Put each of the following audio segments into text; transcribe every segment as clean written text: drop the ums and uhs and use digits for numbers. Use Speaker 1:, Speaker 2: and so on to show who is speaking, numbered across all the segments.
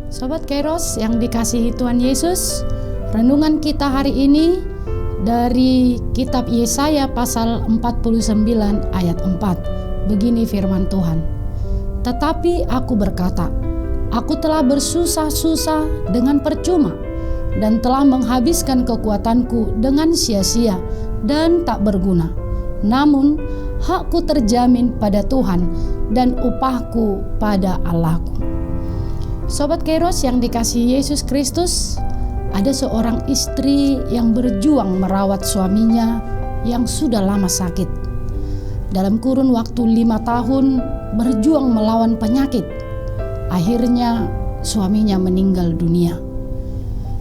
Speaker 1: Sobat Kairos yang dikasihi Tuhan Yesus, renungan kita hari ini dari kitab Yesaya pasal 49 ayat 4. Begini firman Tuhan. Tetapi aku berkata, aku telah bersusah-susah dengan percuma dan telah menghabiskan kekuatanku dengan sia-sia dan tak berguna. Namun hakku terjamin pada Tuhan dan upahku pada Allahku. Sobat Kairos yang dikasihi Yesus Kristus, ada seorang istri yang berjuang merawat suaminya yang sudah lama sakit. Dalam kurun waktu 5 tahun berjuang melawan penyakit. Akhirnya suaminya meninggal dunia.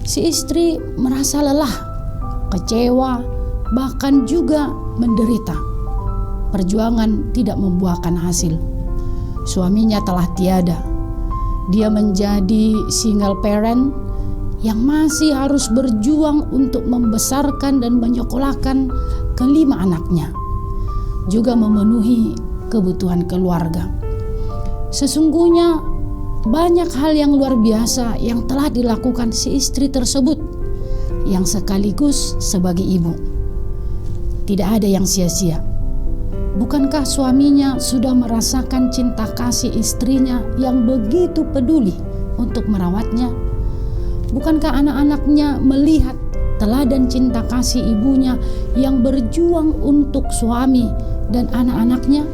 Speaker 1: Si istri merasa lelah, kecewa, bahkan juga menderita. Perjuangan tidak membuahkan hasil. Suaminya telah tiada. Dia menjadi single parent yang masih harus berjuang untuk membesarkan dan menyekolahkan kelima anaknya, juga memenuhi kebutuhan keluarga. Sesungguhnya banyak hal yang luar biasa yang telah dilakukan si istri tersebut, yang sekaligus sebagai ibu. Tidak ada yang sia-sia. Bukankah suaminya sudah merasakan cinta kasih istrinya yang begitu peduli untuk merawatnya? Bukankah anak-anaknya melihat teladan cinta kasih ibunya yang berjuang untuk suami dan anak-anaknya?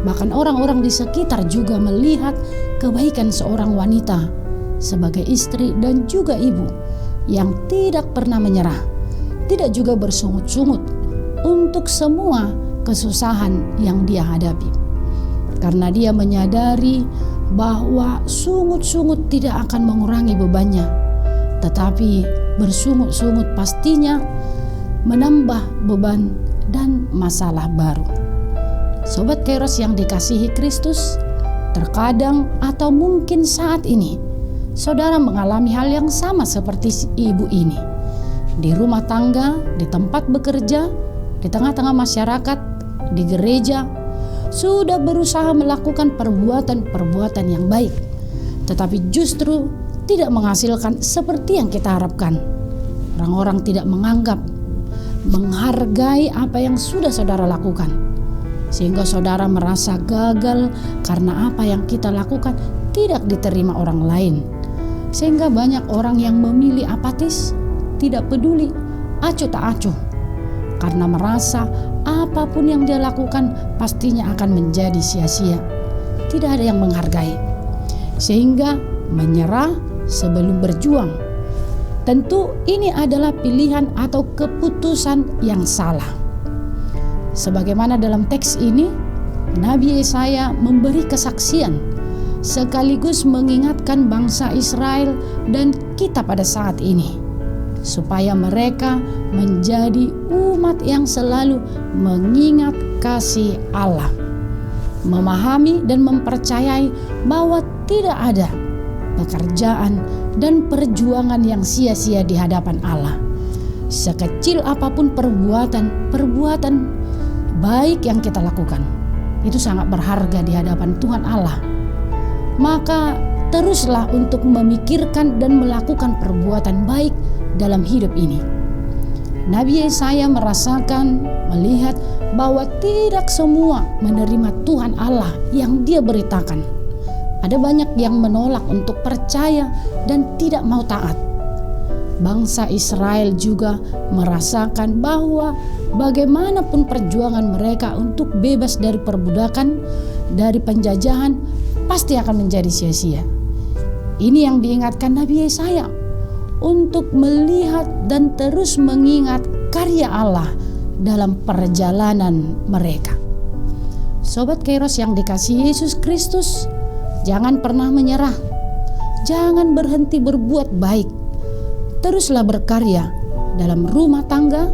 Speaker 1: Bahkan orang-orang di sekitar juga melihat kebaikan seorang wanita sebagai istri dan juga ibu yang tidak pernah menyerah, tidak juga bersungut-sungut untuk semua kesusahan yang dia hadapi. Karena dia menyadari bahwa sungut-sungut tidak akan mengurangi bebannya, tetapi bersungut-sungut pastinya menambah beban dan masalah baru. Sobat Kairos yang dikasihi Kristus, terkadang atau mungkin saat ini saudara mengalami hal yang sama seperti si ibu ini. Di rumah tangga, di tempat bekerja, di tengah-tengah masyarakat, di gereja, sudah berusaha melakukan perbuatan-perbuatan yang baik, tetapi justru tidak menghasilkan seperti yang kita harapkan. Orang-orang tidak menganggap, menghargai apa yang sudah saudara lakukan, sehingga saudara merasa gagal karena apa yang kita lakukan tidak diterima orang lain. Sehingga banyak orang yang memilih apatis, tidak peduli, acuh tak acuh, karena merasa apapun yang dia lakukan pastinya akan menjadi sia-sia. Tidak ada yang menghargai, sehingga menyerah sebelum berjuang. Tentu ini adalah pilihan atau keputusan yang salah. Sebagaimana dalam teks ini, Nabi Yesaya memberi kesaksian sekaligus mengingatkan bangsa Israel dan kita pada saat ini, supaya mereka menjadi umat yang selalu mengingat kasih Allah, memahami dan mempercayai bahwa tidak ada pekerjaan dan perjuangan yang sia-sia di hadapan Allah. Sekecil apapun perbuatan baik yang kita lakukan, itu sangat berharga di hadapan Tuhan Allah. Maka teruslah untuk memikirkan dan melakukan perbuatan baik dalam hidup ini. Nabi Yesaya melihat bahwa tidak semua menerima Tuhan Allah yang dia beritakan. Ada banyak yang menolak untuk percaya dan tidak mau taat. Bangsa Israel juga merasakan bahwa bagaimanapun perjuangan mereka untuk bebas dari perbudakan, dari penjajahan, pasti akan menjadi sia-sia. Ini yang diingatkan Nabi Yesaya, untuk melihat dan terus mengingat karya Allah dalam perjalanan mereka. Sobat Kairos yang dikasihi Yesus Kristus, jangan pernah menyerah. Jangan berhenti berbuat baik. Teruslah berkarya dalam rumah tangga,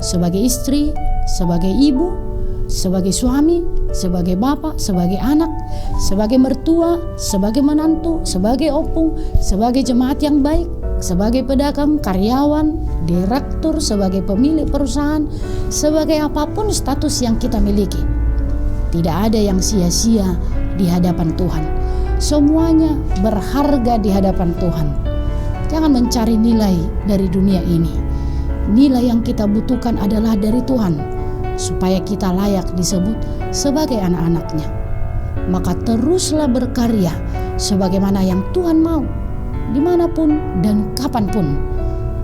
Speaker 1: sebagai istri, sebagai ibu, sebagai suami, sebagai bapak, sebagai anak, sebagai mertua, sebagai menantu, sebagai opung, sebagai jemaat yang baik, sebagai pedagang, karyawan, direktur, sebagai pemilik perusahaan, sebagai apapun status yang kita miliki. Tidak ada yang sia-sia di hadapan Tuhan. Semuanya berharga di hadapan Tuhan. Jangan mencari nilai dari dunia ini. Nilai yang kita butuhkan adalah dari Tuhan, supaya kita layak disebut sebagai anak-anak-Nya. Maka teruslah berkarya sebagaimana yang Tuhan mau, dimanapun dan kapanpun.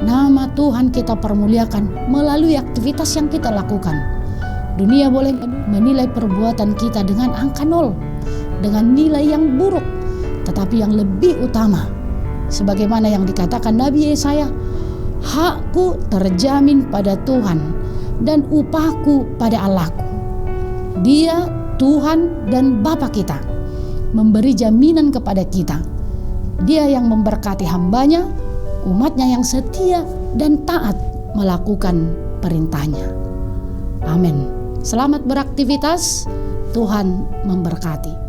Speaker 1: Nama Tuhan kita permuliakan melalui aktivitas yang kita lakukan. Dunia boleh menilai perbuatan kita dengan angka 0, dengan nilai yang buruk, tetapi yang lebih utama, sebagaimana yang dikatakan Nabi Yesaya, hakku terjamin pada Tuhan dan upahku pada Allahku. Dia Tuhan dan Bapa kita, memberi jaminan kepada kita. Dia yang memberkati hambanya, umatnya yang setia dan taat melakukan perintahnya. Amin. Selamat beraktivitas, Tuhan memberkati.